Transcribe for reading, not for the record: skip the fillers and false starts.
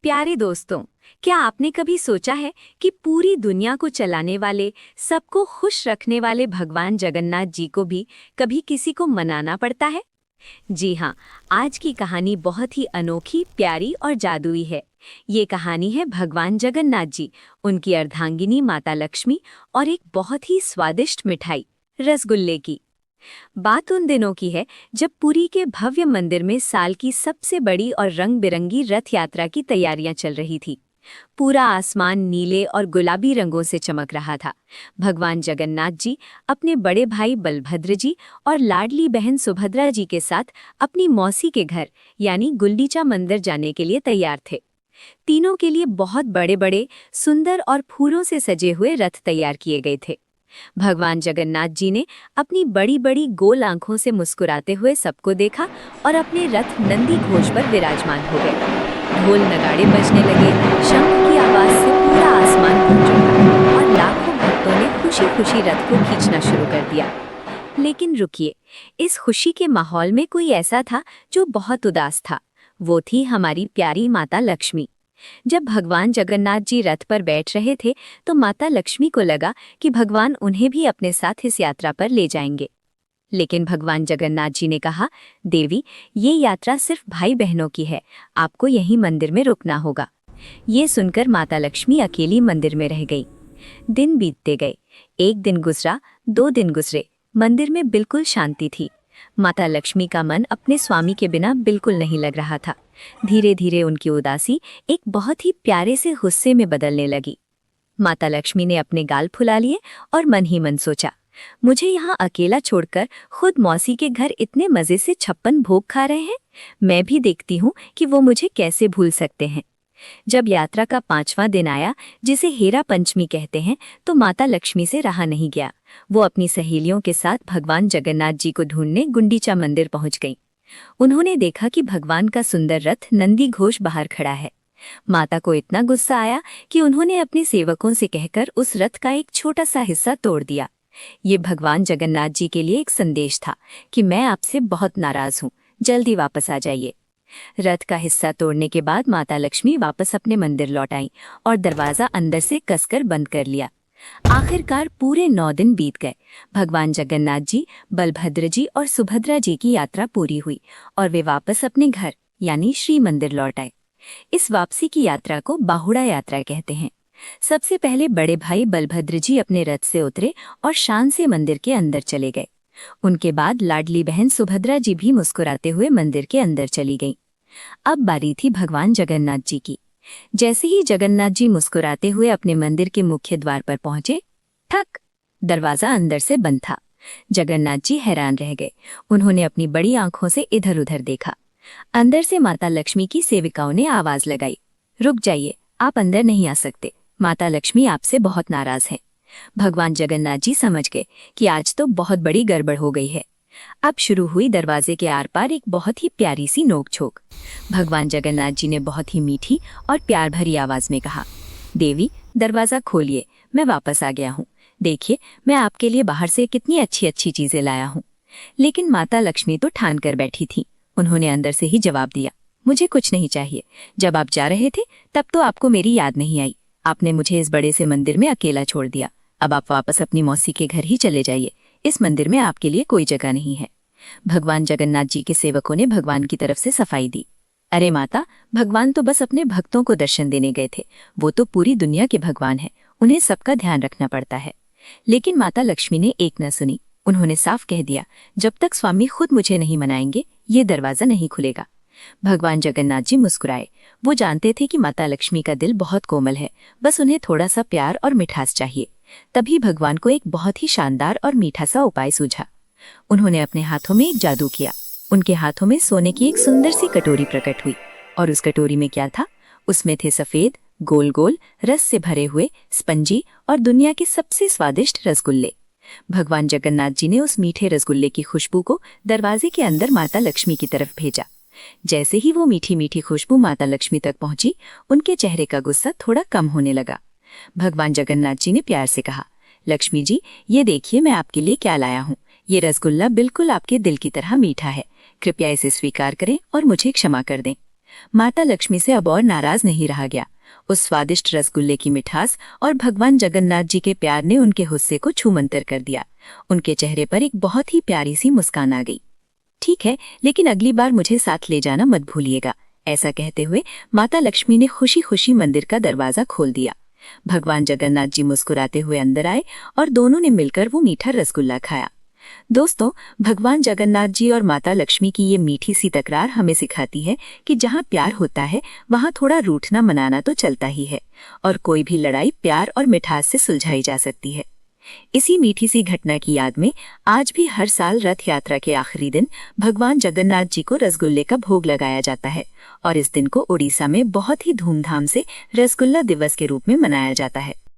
प्यारे दोस्तों, क्या आपने कभी सोचा है कि पूरी दुनिया को चलाने वाले, सबको खुश रखने वाले भगवान जगन्नाथ जी को भी कभी किसी को मनाना पड़ता है? जी हाँ, आज की कहानी बहुत ही अनोखी, प्यारी और जादुई है। ये कहानी है भगवान जगन्नाथ जी, उनकी अर्धांगिनी माता लक्ष्मी और एक बहुत ही स्वादिष्ट मिठाई, रसगुल्ले की। बात उन दिनों की है जब पुरी के भव्य मंदिर में साल की सबसे बड़ी और रंग बिरंगी रथ यात्रा की तैयारियां चल रही थी। पूरा आसमान नीले और गुलाबी रंगों से चमक रहा था। भगवान जगन्नाथ जी अपने बड़े भाई बलभद्र जी और लाडली बहन सुभद्रा जी के साथ अपनी मौसी के घर यानी गुंडीचा मंदिर जाने के लिए तैयार थे। तीनों के लिए बहुत बड़े बड़े, सुंदर और फूलों से सजे हुए रथ तैयार किए गए थे। भगवान जगन्नाथ जी ने अपनी बड़ी बड़ी गोल आंखों से मुस्कुराते हुए सबको देखा और अपने रथ नंदी घोष पर विराजमान हो गए। ढोल नगाड़े बजने लगे, शंख की आवाज से पूरा आसमान गूंज उठा और लाखों भक्तों ने खुशी खुशी रथ को खींचना शुरू कर दिया। लेकिन रुकिए, इस खुशी के माहौल में कोई ऐसा था जो बहुत उदास था। वो थी हमारी प्यारी माता लक्ष्मी। जब भगवान जगन्नाथ जी रथ पर बैठ रहे थे तो माता लक्ष्मी को लगा कि भगवान उन्हें भी अपने साथ इस यात्रा पर ले जाएंगे। लेकिन भगवान जगन्नाथ जी ने कहा, देवी, ये यात्रा सिर्फ भाई बहनों की है, आपको यहीं मंदिर में रुकना होगा। ये सुनकर माता लक्ष्मी अकेली मंदिर में रह गई। दिन बीतते गए, एक दिन गुजरा, 2 दिन गुजरे, मंदिर में बिल्कुल शांति थी। माता लक्ष्मी का मन अपने स्वामी के बिना बिल्कुल नहीं लग रहा था। धीरे धीरे उनकी उदासी एक बहुत ही प्यारे से गुस्से में बदलने लगी। माता लक्ष्मी ने अपने गाल फुला लिए और मन ही मन सोचा, मुझे यहाँ अकेला छोड़कर खुद मौसी के घर इतने मजे से 56 भोग खा रहे हैं, मैं भी देखती हूँ कि वो मुझे कैसे भूल सकते हैं। जब यात्रा का 5वां दिन आया, जिसे हेरा पंचमी कहते हैं, तो माता लक्ष्मी से रहा नहीं गया। वो अपनी सहेलियों के साथ भगवान जगन्नाथ जी को ढूंढने गुंडीचा मंदिर पहुंच गईं। उन्होंने देखा कि भगवान का सुंदर रथ नंदी घोष बाहर खड़ा है। माता को इतना गुस्सा आया कि उन्होंने अपने सेवकों से कहकर उस रथ का एक छोटा सा हिस्सा तोड़ दिया। ये भगवान जगन्नाथ जी के लिए एक संदेश था कि मैं आपसे बहुत नाराज हूँ, जल्दी वापस आ जाइए। रथ का हिस्सा तोड़ने के बाद माता लक्ष्मी वापस अपने मंदिर लौट आई और दरवाजा अंदर से कसकर बंद कर लिया। आखिरकार पूरे 9 दिन बीत गए। भगवान जगन्नाथ जी, बलभद्र जी और सुभद्रा जी की यात्रा पूरी हुई और वे वापस अपने घर यानी श्री मंदिर लौट आए। इस वापसी की यात्रा को बाहुड़ा यात्रा कहते हैं। सबसे पहले बड़े भाई बलभद्र जी अपने रथ से उतरे और शान से मंदिर के अंदर चले गए। उनके बाद लाडली बहन सुभद्रा जी भी मुस्कुराते हुए मंदिर के अंदर चली गईं। अब बारी थी भगवान जगन्नाथ जी की। जैसे ही जगन्नाथ जी मुस्कुराते हुए अपने मंदिर के मुख्य द्वार पर पहुंचे, ठक, दरवाजा अंदर से बंद था। जगन्नाथ जी हैरान रह गए। उन्होंने अपनी बड़ी आंखों से इधर उधर देखा। अंदर से माता लक्ष्मी की सेविकाओं ने आवाज लगाई, रुक जाइए, आप अंदर नहीं आ सकते, माता लक्ष्मी आपसे बहुत नाराज हैं। भगवान जगन्नाथ जी समझ गए कि आज तो बहुत बड़ी गड़बड़ हो गई है। अब शुरू हुई दरवाजे के आर पार एक बहुत ही प्यारी सी नोक-झोंक। भगवान जगन्नाथ जी ने बहुत ही मीठी और प्यार भरी आवाज में कहा, देवी, दरवाजा खोलिए, मैं वापस आ गया हूँ। देखिए, मैं आपके लिए बाहर से कितनी अच्छी अच्छी चीजें लाया हूँ। लेकिन माता लक्ष्मी तो ठान कर बैठी थी। उन्होंने अंदर से ही जवाब दिया, मुझे कुछ नहीं चाहिए। जब आप जा रहे थे तब तो आपको मेरी याद नहीं आई। आपने मुझे इस बड़े से मंदिर में अकेला छोड़ दिया। अब आप वापस अपनी मौसी के घर ही चले जाइए। इस मंदिर में आपके लिए कोई जगह नहीं है। भगवान जगन्नाथ जी के सेवकों ने भगवान की तरफ से सफाई दी, अरे माता, भगवान तो बस अपने भक्तों को दर्शन देने गए थे। वो तो पूरी दुनिया के भगवान हैं, उन्हें सबका ध्यान रखना पड़ता है। लेकिन माता लक्ष्मी ने एक न सुनी। उन्होंने साफ कह दिया, जब तक स्वामी खुद मुझे नहीं मनाएंगे, ये दरवाजा नहीं खुलेगा। भगवान जगन्नाथ जी मुस्कुराए। वो जानते थे कि माता लक्ष्मी का दिल बहुत कोमल है, बस उन्हें थोड़ा सा प्यार और मिठास चाहिए। तभी भगवान को एक बहुत ही शानदार और मीठा सा उपाय सूझा। उन्होंने अपने हाथों में एक जादू किया। उनके हाथों में सोने की एक सुंदर सी कटोरी प्रकट हुई और उस कटोरी में क्या था? उसमें थे सफेद, गोल गोल, रस से भरे हुए स्पंजी और दुनिया के सबसे स्वादिष्ट रसगुल्ले। भगवान जगन्नाथ जी ने उस मीठे रसगुल्ले की खुशबू को दरवाजे के अंदर माता लक्ष्मी की तरफ भेजा। जैसे ही वो मीठी मीठी खुशबू माता लक्ष्मी तक पहुंची, उनके चेहरे का गुस्सा थोड़ा कम होने लगा। भगवान जगन्नाथ जी ने प्यार से कहा, लक्ष्मी जी, ये देखिए मैं आपके लिए क्या लाया हूँ। ये रसगुल्ला बिल्कुल आपके दिल की तरह मीठा है। कृपया इसे स्वीकार करें और मुझे क्षमा कर दें। माता लक्ष्मी से अब और नाराज नहीं रहा गया। उस स्वादिष्ट रसगुल्ले की मिठास और भगवान जगन्नाथ जी के प्यार ने उनके गुस्से को छूमंतर कर दिया। उनके चेहरे पर एक बहुत ही प्यारी सी मुस्कान आ गई। ठीक है, लेकिन अगली बार मुझे साथ ले जाना मत भूलिएगा। ऐसा कहते हुए माता लक्ष्मी ने खुशी खुशी मंदिर का दरवाजा खोल दिया। भगवान जगन्नाथ जी मुस्कुराते हुए अंदर आए और दोनों ने मिलकर वो मीठा रसगुल्ला खाया। दोस्तों, भगवान जगन्नाथ जी और माता लक्ष्मी की ये मीठी सी तकरार हमें सिखाती है कि जहाँ प्यार होता है वहाँ थोड़ा रूठना मनाना तो चलता ही है, और कोई भी लड़ाई प्यार और मिठास से सुलझाई जा सकती है। इसी मीठी सी घटना की याद में आज भी हर साल रथ यात्रा के आखिरी दिन भगवान जगन्नाथ जी को रसगुल्ले का भोग लगाया जाता है, और इस दिन को उड़ीसा में बहुत ही धूमधाम से रसगुल्ला दिवस के रूप में मनाया जाता है।